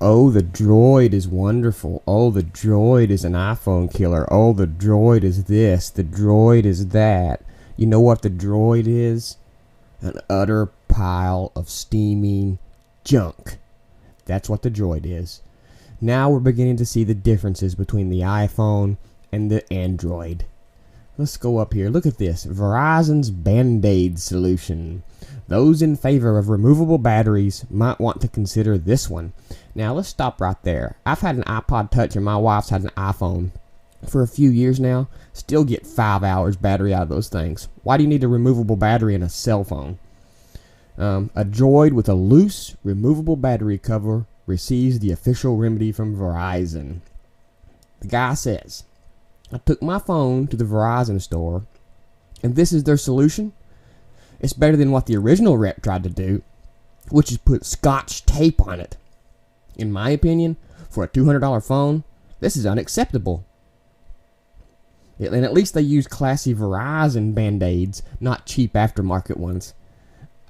oh, the Droid is wonderful. Oh, the Droid is an iPhone killer. Oh, the Droid is this. The Droid is that. You know what the Droid is? An utter pile of steaming junk. That's what the Droid is. Now we're beginning to see the differences between the iPhone and the AnDroid. Let's go up here. Look at this. Verizon's Band-Aid solution. Those in favor of removable batteries might want to consider this one. Now let's stop right there. I've had an iPod Touch and my wife's had an iPhone for a few years now. Still get 5 hours battery out of those things. Why do you need a removable battery in a cell phone? A Droid with a loose, removable battery cover receives the official remedy from Verizon. The guy says, I took my phone to the Verizon store, and this is their solution. It's better than what the original rep tried to do, which is put Scotch tape on it. In my opinion, for a $200 phone, this is unacceptable. And at least they use classy Verizon Band-Aids, not cheap aftermarket ones.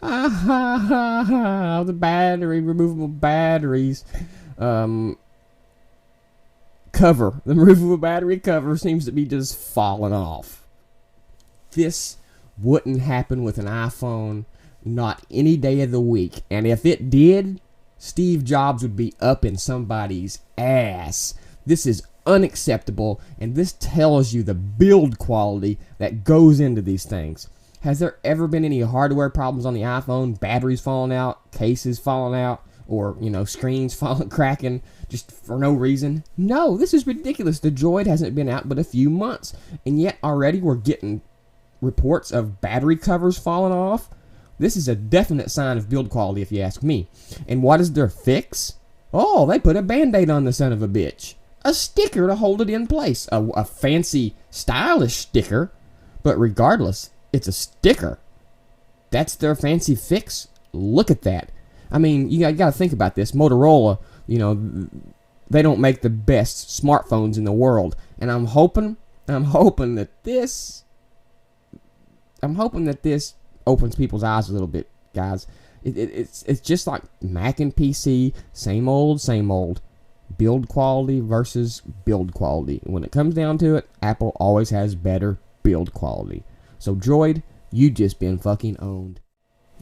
The battery, removable batteries. Cover. The removable battery cover seems to be just falling off. This wouldn't happen with an iPhone, not any day of the week. And if it did, Steve Jobs would be up in somebody's ass. This is unacceptable, and this tells you the build quality that goes into these things. Has there ever been any hardware problems on the iPhone? Batteries falling out, cases falling out, or, screens cracking just for no reason? No, this is ridiculous. The Droid hasn't been out but a few months, and yet already we're getting reports of battery covers falling off. This is a definite sign of build quality, if you ask me. And what is their fix? Oh, they put a Band-Aid on the son of a bitch. A sticker to hold it in place. A fancy, stylish sticker, but regardless, it's a sticker. That's their fancy fix? Look at that. I mean, you got to think about this. Motorola, they don't make the best smartphones in the world. And I'm hoping that this opens people's eyes a little bit, guys. It's just like Mac and PC, same old. Build quality versus build quality. When it comes down to it, Apple always has better build quality. So Droid, you just been fucking owned.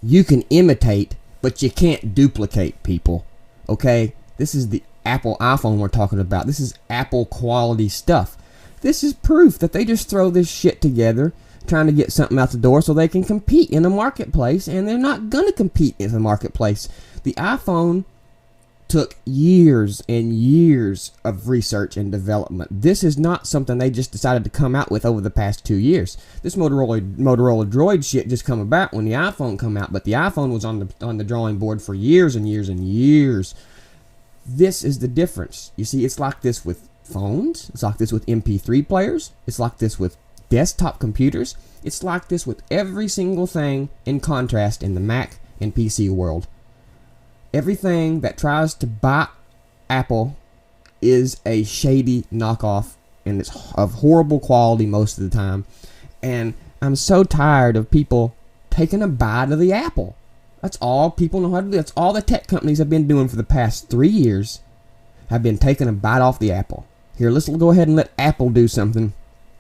You can imitate, but you can't duplicate, people. Okay? This is the Apple iPhone we're talking about. This is Apple quality stuff. This is proof that they just throw this shit together, trying to get something out the door so they can compete in the marketplace, and they're not gonna compete in the marketplace. The iPhone took years and years of research and development. This is not something they just decided to come out with over the past 2 years. This Motorola Droid shit just come about when the iPhone come out, but the iPhone was on the drawing board for years and years and years. This is the difference. You see, it's like this with phones. It's like this with MP3 players. It's like this with desktop computers. It's like this with every single thing in contrast in the Mac and PC world. Everything that tries to buy Apple is a shady knockoff, and it's of horrible quality most of the time. And I'm so tired of people taking a bite of the apple. That's all people know how to do. That's all the tech companies have been doing for the past 3 years, have been taking a bite off the apple. Here, let's go ahead and let Apple do something,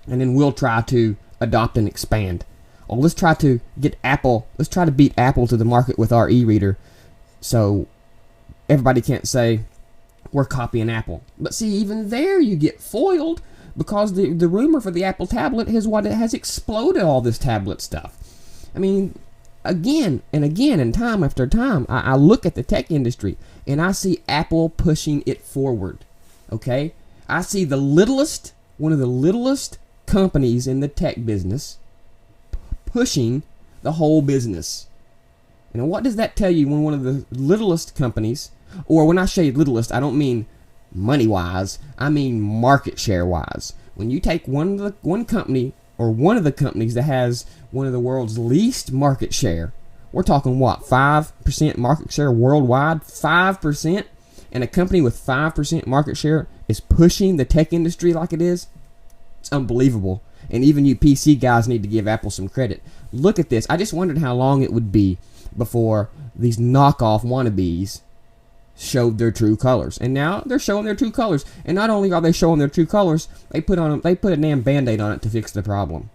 and then we'll try to adopt and expand. Or let's try to beat Apple to the market with our e-reader, so everybody can't say we're copying Apple. But see, even there you get foiled, because the rumor for the Apple tablet is what it has exploded all this tablet stuff. I mean, again and again and time after time, I look at the tech industry and I see Apple pushing it forward. Okay? I see one of the littlest companies in the tech business pushing the whole business. And what does that tell you when one of the littlest companies, or when I say littlest, I don't mean money-wise, I mean market share-wise. When you take one company, or one of the companies that has one of the world's least market share, we're talking what, 5% market share worldwide? 5%? And a company with 5% market share is pushing the tech industry like it is? It's unbelievable. And even you PC guys need to give Apple some credit. Look at this. I just wondered how long it would be before these knockoff wannabes showed their true colors. And now they're showing their true colors. And not only are they showing their true colors, they put a damn Band-Aid on it to fix the problem.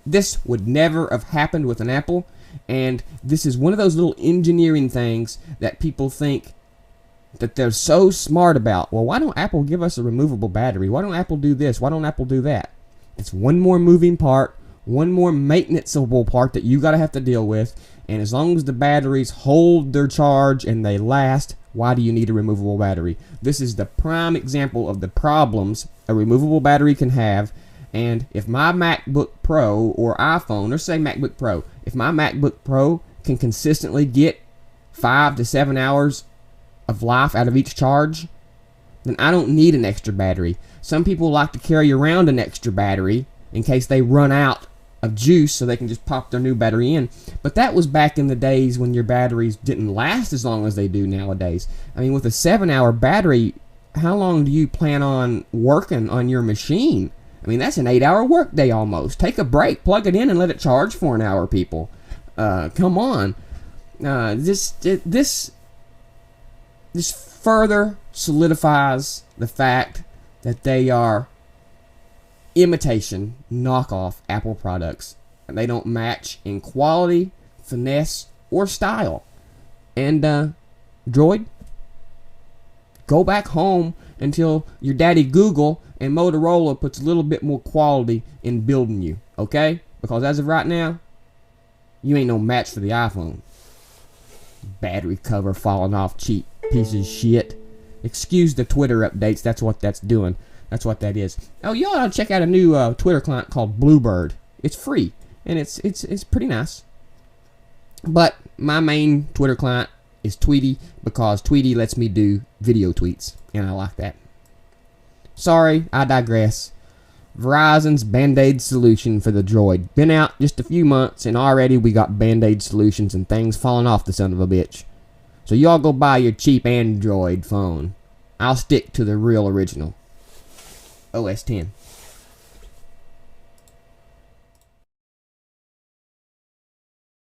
This would never have happened with an Apple, and this is one of those little engineering things that people think that they're so smart about. Well, why don't Apple give us a removable battery? Why don't Apple do this? Why don't Apple do that? It's one more moving part, one more maintenanceable part that you gotta have to deal with, and as long as the batteries hold their charge and they last, why do you need a removable battery? This is the prime example of the problems a removable battery can have. And if my MacBook Pro or iPhone, or say MacBook Pro, if my MacBook Pro can consistently get 5 to 7 hours of life out of each charge, then I don't need an extra battery. Some people like to carry around an extra battery in case they run out of juice so they can just pop their new battery in. But that was back in the days when your batteries didn't last as long as they do nowadays. I mean, with a 7-hour battery, how long do you plan on working on your machine? I mean, that's an 8-hour workday almost. Take a break, plug it in, and let it charge for an hour, people. Come on. This further solidifies the fact that they are imitation, knockoff Apple products. And they don't match in quality, finesse, or style. And, Droid, go back home until your daddy Google and Motorola puts a little bit more quality in building you, okay? Because as of right now, you ain't no match for the iPhone. Battery cover falling off, cheap piece of shit. Excuse the Twitter updates, that's what that's doing. That's what that is. Oh, y'all ought to check out a new Twitter client called Bluebird. It's free, and it's pretty nice. But my main Twitter client is Tweety, because Tweety lets me do video tweets, and I like that. Sorry, I digress. Verizon's Band-Aid solution for the Droid. Been out just a few months, and already we got Band-Aid solutions and things falling off the son of a bitch. So y'all go buy your cheap AnDroid phone. I'll stick to the real original. OS 10.